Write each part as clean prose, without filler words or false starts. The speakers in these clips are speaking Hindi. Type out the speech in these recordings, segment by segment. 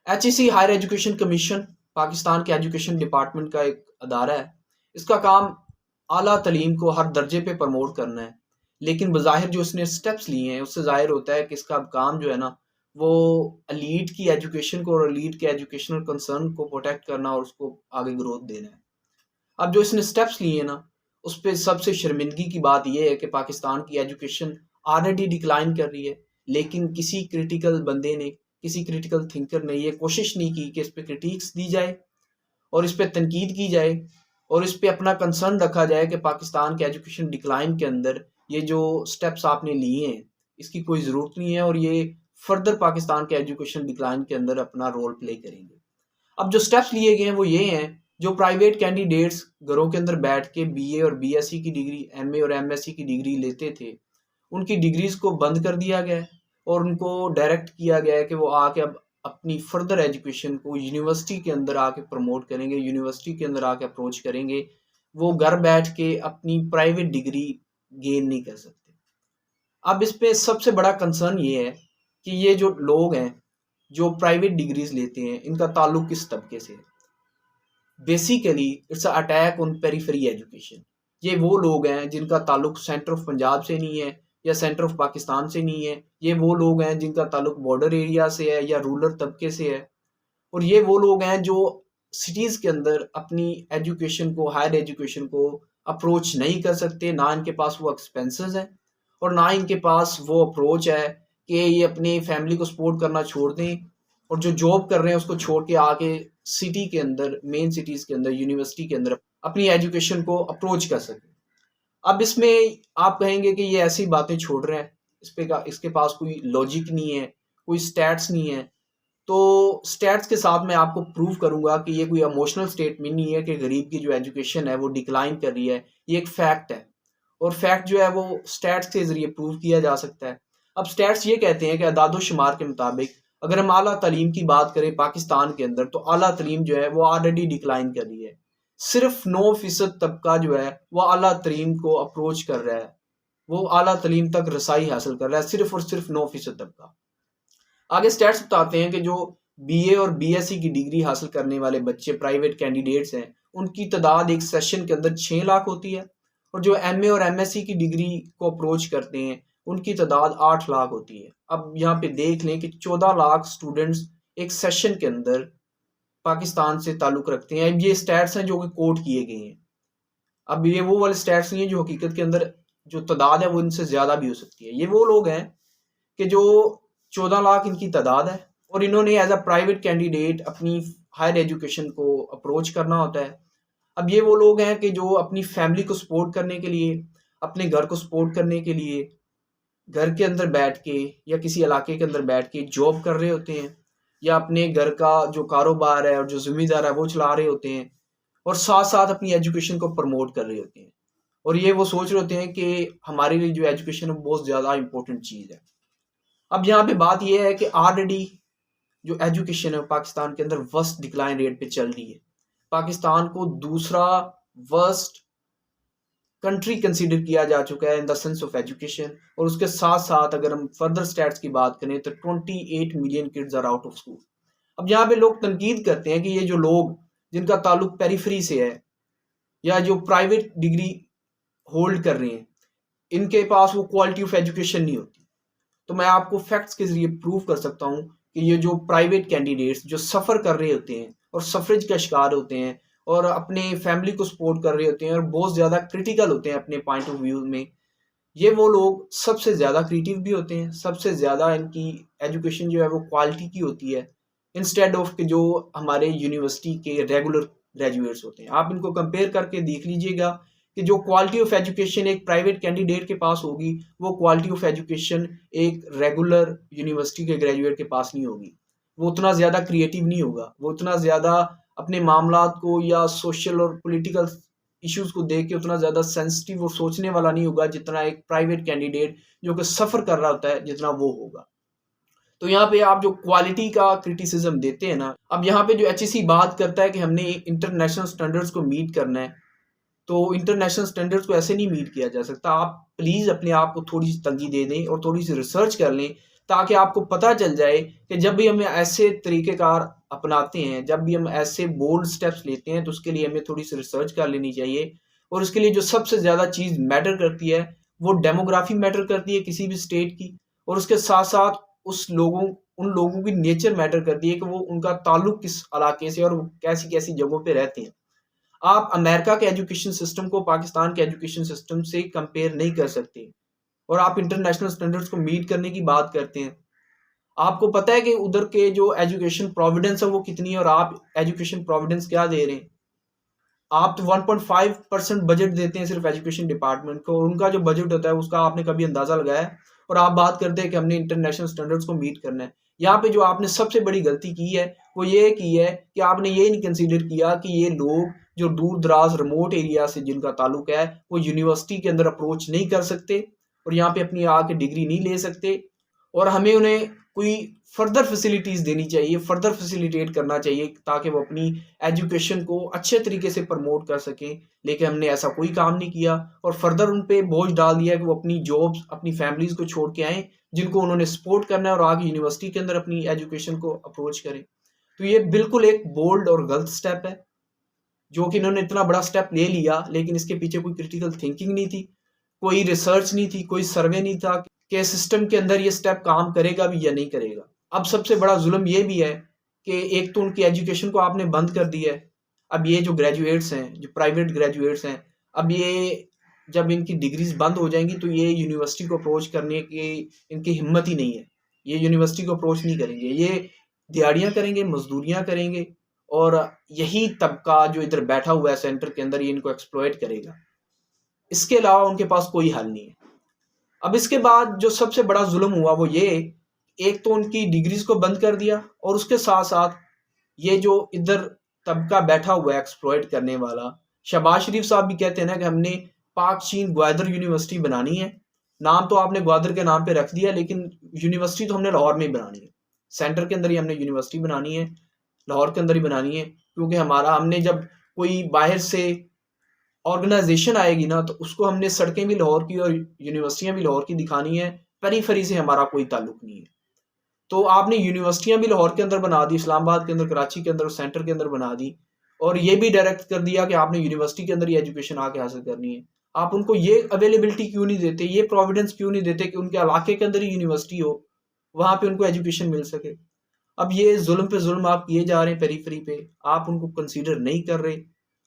HEC higher education commission Pakistan के एजुकेशन डिपार्टमेंट का एक अदारा है। इसका काम आला तलीम को हर दर्जे पे प्रमोट करना है, लेकिन बज़ाहिर जो इसने स्टेप्स लिए हैं उससे ज़ाहिर होता है कि इसका काम जो है ना वो एलीट की एजुकेशन को और एलीट के एजुकेशनल कंसर्न को प्रोटेक्ट करना और उसको आगे ग्रोथ देना है। अब जो इसने स्टेप्स लिए हैं ना, उस पे सबसे शर्मिंदगी की बात ये है कि पाकिस्तान की एजुकेशन ऑलरेडी डिक्लाइन कर रही है, लेकिन किसी क्रिटिकल बंदे ने, किसी क्रिटिकल थिंकर ने ये कोशिश नहीं की कि इस पे क्रिटिक्स दी जाए और इस पे तनकीद की जाए और इस पे अपना कंसर्न रखा जाए कि पाकिस्तान के एजुकेशन डिक्लाइन के अंदर ये जो स्टेप्स आपने लिए हैं, इसकी कोई ज़रूरत नहीं है और ये फर्दर पाकिस्तान के एजुकेशन डिक्लाइन के अंदर अपना रोल प्ले करेंगे। अब जो स्टेप्स लिए गए हैं वो ये हैं, जो प्राइवेट कैंडिडेट्स घरों के अंदर बैठ के बीए और बीएससी की डिग्री, एमए और एमएससी की डिग्री लेते थे, उनकी डिग्रीज को बंद कर दिया गया है और उनको डायरेक्ट किया गया है कि वो आके अब अपनी फर्दर एजुकेशन को यूनिवर्सिटी के अंदर आके प्रमोट करेंगे, यूनिवर्सिटी के अंदर आके अप्रोच करेंगे। वो घर बैठ के अपनी प्राइवेट डिग्री गेन नहीं कर सकते। अब इस पे सबसे बड़ा कंसर्न ये है कि ये जो लोग हैं जो प्राइवेट डिग्रीज लेते हैं, इनका ताल्लुक किस तबके से है। Basically it's attack on periphery education. ये वो लोग हैं जिनका ताल्लुक सेंटर ऑफ पंजाब से नहीं है या सेंटर ऑफ पाकिस्तान से नहीं है। ये वो लोग हैं जिनका ताल्लुक बॉर्डर एरिया से है या रूरल तबके से है। और ये वो लोग हैं जो सिटीज़ के अंदर अपनी एजुकेशन को, हायर एजुकेशन को अप्रोच नहीं कर सकते, ना इनके पास वो एक्सपेंसेस हैं और ना इनके पास वो अप्रोच है कि ये अपनी फैमिली को सपोर्ट करना छोड़ दें और जो जॉब कर रहे हैं उसको छोड़ के आके सिटी के अंदर, मेन सिटीज़ के अंदर, यूनिवर्सिटी के अंदर अपनी एजुकेशन को अप्रोच कर सकें। अब इसमें आप कहेंगे कि ये ऐसी बातें छोड़ रहे हैं, इसके पास कोई लॉजिक नहीं है, कोई स्टैट्स नहीं है। तो स्टैट्स के साथ मैं आपको प्रूव करूंगा कि ये कोई इमोशनल स्टेटमेंट नहीं है कि गरीब की जो एजुकेशन है वो डिक्लाइन कर रही है। ये एक फैक्ट है और फैक्ट जो है वो स्टैट्स के जरिए प्रूव किया जा सकता है। अब स्टैट्स ये कहते हैं कि अदाद शुमार के मुताबिक अगर हम आला तालीम की बात करें पाकिस्तान के अंदर, तो आला तालीम जो है वो ऑलरेडी डिक्लाइन कर रही है। सिर्फ 9% तबका जो है वो आला तालीम को अप्रोच कर रहा है, वो आला तालीम तक रसाई हासिल कर रहा है, सिर्फ और सिर्फ 9% तबका। आगे स्टैट्स बताते हैं कि जो बीए और बीएससी की डिग्री हासिल करने वाले बच्चे प्राइवेट कैंडिडेट्स हैं, उनकी तादाद एक सेशन के अंदर 6 लाख होती है और जो एमए और एमएससी की डिग्री को अप्रोच करते हैं उनकी तादाद 8 लाख होती है। अब यहाँ पे देख लें कि 14 लाख स्टूडेंट्स एक सेशन के अंदर पाकिस्तान से ताल्लुक़ रखते हैं। अब ये स्टैट्स हैं जो कि कोट किए गए हैं। अब ये वो वाले स्टैट्स नहीं है जो हकीकत के अंदर जो तादाद है वो इनसे ज़्यादा भी हो सकती है। ये वो लोग हैं कि जो 14 लाख इनकी तादाद है और इन्होंने एज अ प्राइवेट कैंडिडेट अपनी हायर एजुकेशन को अप्रोच करना होता है। अब ये वो लोग हैं कि जो अपनी फैमिली को सपोर्ट करने के लिए, अपने घर को सपोर्ट करने के लिए घर के अंदर बैठ के या किसी इलाके के अंदर बैठ के जॉब कर रहे होते हैं या अपने घर का जो कारोबार है और जो जिम्मेदार है वो चला रहे होते हैं और साथ साथ अपनी एजुकेशन को प्रमोट कर रहे होते हैं। और ये वो सोच रहे होते हैं कि हमारे लिए जो एजुकेशन है बहुत ज़्यादा इंपॉर्टेंट चीज़ है। अब यहाँ पे बात यह है कि ऑलरेडी जो एजुकेशन है पाकिस्तान के अंदर वर्स्ट डिक्लाइन रेट पे चल रही है। पाकिस्तान को दूसरा वर्स्ट कंट्री कंसीडर किया जा चुका है in the sense of education. और उसके साथ साथ अगर हम फर्दर स्टैट्स की बात करें तो 28 million kids are out of school. अब यहाँ पे लोग तनकीद करते हैं कि ये जो लोग जिनका ताल्लुक पेरिफेरी से है या जो प्राइवेट डिग्री होल्ड कर रहे हैं, इनके पास वो क्वालिटी ऑफ एजुकेशन नहीं होती। तो मैं आपको फैक्ट्स के जरिए प्रूव कर सकता हूँ कि ये जो प्राइवेट कैंडिडेट्स जो सफ़र कर रहे होते हैं और सफरेज का शिकार होते हैं और अपने फैमिली को सपोर्ट कर रहे होते हैं और बहुत ज़्यादा क्रिटिकल होते हैं अपने पॉइंट ऑफ व्यू में, ये वो लोग सबसे ज़्यादा क्रिएटिव भी होते हैं, सबसे ज़्यादा इनकी एजुकेशन जो है वो क्वालिटी की होती है इंस्टेड ऑफ के जो हमारे यूनिवर्सिटी के रेगुलर ग्रेजुएट्स होते हैं। आप इनको कंपेयर करके देख लीजिएगा कि जो क्वालिटी ऑफ एजुकेशन एक प्राइवेट कैंडिडेट के पास होगी वो क्वालिटी ऑफ एजुकेशन एक रेगुलर यूनिवर्सिटी के ग्रेजुएट के पास नहीं होगी। वो उतना ज़्यादा क्रिएटिव नहीं होगा, वो उतना ज़्यादा अपने मामलात को या सोशल और पॉलिटिकल इश्यूज को देख के उतना ज़्यादा सेंसिटिव और सोचने वाला नहीं होगा जितना एक प्राइवेट कैंडिडेट जो कि सफ़र कर रहा होता है जितना वो होगा। तो यहाँ पे आप जो क्वालिटी का क्रिटिसिज्म देते हैं ना, अब यहाँ पे जो HEC बात करता है कि हमने इंटरनेशनल स्टैंडर्ड्स को मीट करना है, तो इंटरनेशनल स्टैंडर्ड्स को ऐसे नहीं मीट किया जा सकता। आप प्लीज़ अपने आप को थोड़ी सी तंगी दे दें और थोड़ी सी रिसर्च कर लें ताकि आपको पता चल जाए कि जब भी हम ऐसे तरीक़ेकार अपनाते हैं, जब भी हम ऐसे बोल्ड स्टेप्स लेते हैं, तो उसके लिए हमें थोड़ी-सी रिसर्च कर लेनी चाहिए। और उसके लिए जो सबसे ज़्यादा चीज़ मैटर करती है, वो डेमोग्राफ़ी मैटर करती है किसी भी स्टेट की, और उसके साथ-साथ उन लोगों की नेचर मैटर करती है कि वो उनका ताल्लुक किस इलाके से और वो कैसी-कैसी जगहों पे रहते हैं। आप अमेरिका के एजुकेशन सिस्टम को पाकिस्तान के एजुकेशन सिस्टम से कंपेयर नहीं कर सकते, और आप इंटरनेशनल स्टैंडर्ड्स को मीट करने की बात करते हैं। आपको पता है कि उधर के जो एजुकेशन प्रोविडेंस है वो कितनी है और आप एजुकेशन प्रोविडेंस क्या दे रहे हैं? आप तो 1.5% बजट देते हैं सिर्फ एजुकेशन डिपार्टमेंट को, और उनका जो बजट होता है उसका आपने कभी अंदाजा लगाया है? और आप बात करते हैं कि हमने इंटरनेशनल स्टैंडर्ड्स को मीट करना है। यहाँ पे जो आपने सबसे बड़ी गलती की है वो ये की है कि आपने ये नहीं कंसीडर किया कि ये लोग जो दूर दराज रिमोट एरिया से जिनका ताल्लुक है वो यूनिवर्सिटी के अंदर अप्रोच नहीं कर सकते और यहाँ पे अपनी आके डिग्री नहीं ले सकते, और हमें उन्हें कोई फर्दर फैसिलिटीज़ देनी चाहिए, फर्दर फैसिलिटेट करना चाहिए ताकि वो अपनी एजुकेशन को अच्छे तरीके से प्रमोट कर सकें। लेकिन हमने ऐसा कोई काम नहीं किया और फर्दर उन पे बोझ डाल दिया कि वो अपनी जॉब्स, अपनी फैमिलीज़ को छोड़ के आएँ, जिनको उन्होंने सपोर्ट करना है, और आगे यूनिवर्सिटी के अंदर अपनी एजुकेशन को अप्रोच करें। तो ये बिल्कुल एक बोल्ड और गलत स्टेप है, जो कि इन्होंने इतना बड़ा स्टेप ले लिया, लेकिन इसके पीछे कोई क्रिटिकल थिंकिंग नहीं थी, कोई रिसर्च नहीं थी, कोई सर्वे नहीं था कि सिस्टम के अंदर ये स्टेप काम करेगा भी या नहीं करेगा। अब सबसे बड़ा जुल्म ये भी है कि एक तो उनकी एजुकेशन को आपने बंद कर दिया है। अब ये जो ग्रेजुएट्स हैं, जो प्राइवेट ग्रेजुएट्स हैं, अब ये जब इनकी डिग्रीज़ बंद हो जाएँगी तो ये यूनिवर्सिटी को अप्रोच करने की इनकी हिम्मत ही नहीं है। ये यूनिवर्सिटी को अप्रोच नहीं करेंगे, ये दिहाड़ियाँ करेंगे, मज़दूरियाँ करेंगे, और यही तबका जो इधर बैठा हुआ है सेंटर के अंदर, ये इनको एक्सप्लॉइट करेगा। इसके अलावा उनके पास कोई हल नहीं है। अब इसके बाद जो सबसे बड़ा जुल्म हुआ वो ये, एक तो उनकी डिग्रीज़ को बंद कर दिया, और उसके साथ-साथ ये जो इधर तबका बैठा हुआ है एक्सप्लॉइट करने वाला, शहबाज शरीफ साहब भी कहते हैं ना कि हमने पाक चीन ग्वादर यूनिवर्सिटी बनानी है। नाम तो आपने ग्वादर के नाम पे रख दिया, लेकिन यूनिवर्सिटी तो हमने लाहौर में ही बनानी है। सेंटर के अंदर ही हमने यूनिवर्सिटी बनानी है, लाहौर के अंदर ही बनानी है, क्योंकि हमने जब कोई बाहर से ऑर्गेनाइजेशन आएगी ना, तो उसको हमने सड़कें भी लाहौर की और यूनिवर्सिटियाँ भी लाहौर की दिखानी है, पेरीफेरी से हमारा कोई ताल्लुक नहीं है। तो आपने यूनिवर्सिटियाँ भी लाहौर के अंदर बना दी, इस्लामाबाद के अंदर, कराची के अंदर, सेंटर के अंदर बना दी, और ये भी डायरेक्ट कर दिया कि आपने यूनिवर्सिटी के अंदर ही एजुकेशन आके हासिल करनी है। आप उनको ये अवेलेबिलिटी क्यों नहीं देते, ये प्रोविडेंस क्यों नहीं देते कि उनके इलाके के अंदर ही यूनिवर्सिटी हो, वहाँ पे उनको एजुकेशन मिल सके। अब ये जुल्म पे जुल्म आप किए जा रहे हैं पेरीफेरी पे, आप उनको कंसीडर नहीं कर रहे,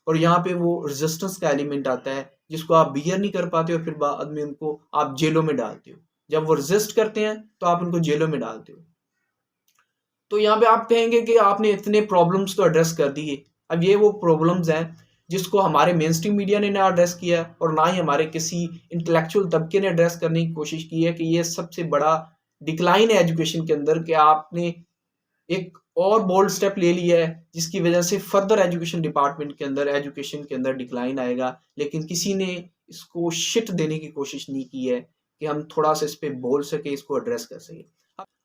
और यहाँ पे वो रेजिस्टेंस का एलिमेंट आता है जिसको आप बियर नहीं कर पाते हो, फिर बाद में उनको आप जेलों में डालते हो। जब वो रेजिस्ट करते हैं तो आप उनको जेलों में डालते हो। तो यहाँ पे आप कहेंगे कि आपने इतने प्रॉब्लम्स तो एड्रेस कर दिए। अब ये वो प्रॉब्लम्स हैं जिसको हमारे मेन स्ट्रीम मीडिया ने ना एड्रेस किया, और ना ही हमारे किसी इंटेलेक्चुअल तबके ने एड्रेस करने की कोशिश की है कि ये सबसे बड़ा डिक्लाइन है एजुकेशन के अंदर, कि आपने एक और बोल्ड स्टेप ले लिया है जिसकी वजह से फर्दर एजुकेशन डिपार्टमेंट के अंदर, एजुकेशन के अंदर डिक्लाइन आएगा। लेकिन किसी ने इसको शिट देने की कोशिश नहीं की है कि हम थोड़ा सा इस पे बोल सके, इसको एड्रेस कर सके।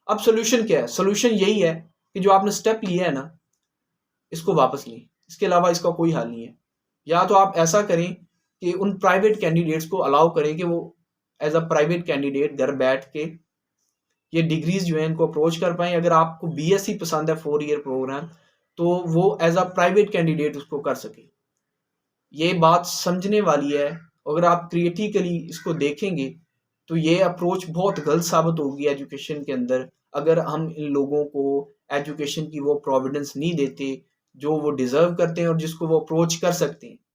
अब सोल्यूशन क्या है? सोल्यूशन यही है कि जो आपने स्टेप लिया है ना, इसको वापस लें। इसके अलावा इसका कोई हल नहीं है। या तो आप ऐसा करें कि उन प्राइवेट कैंडिडेट्स को अलाउ करें कि वो एज़ अ प्राइवेट कैंडिडेट घर बैठ के ये डिग्रीज़ जो हैं इनको अप्रोच कर पाएँ। अगर आपको बीएससी पसंद है 4 ईयर प्रोग्राम, तो वो एज़ अ प्राइवेट कैंडिडेट उसको कर सके। ये बात समझने वाली है। अगर आप क्रिएटिकली इसको देखेंगे तो ये अप्रोच बहुत गलत साबित होगी एजुकेशन के अंदर, अगर हम इन लोगों को एजुकेशन की वो प्रोविडेंस नहीं देते जो वो डिज़र्व करते हैं और जिसको वो अप्रोच कर सकते हैं।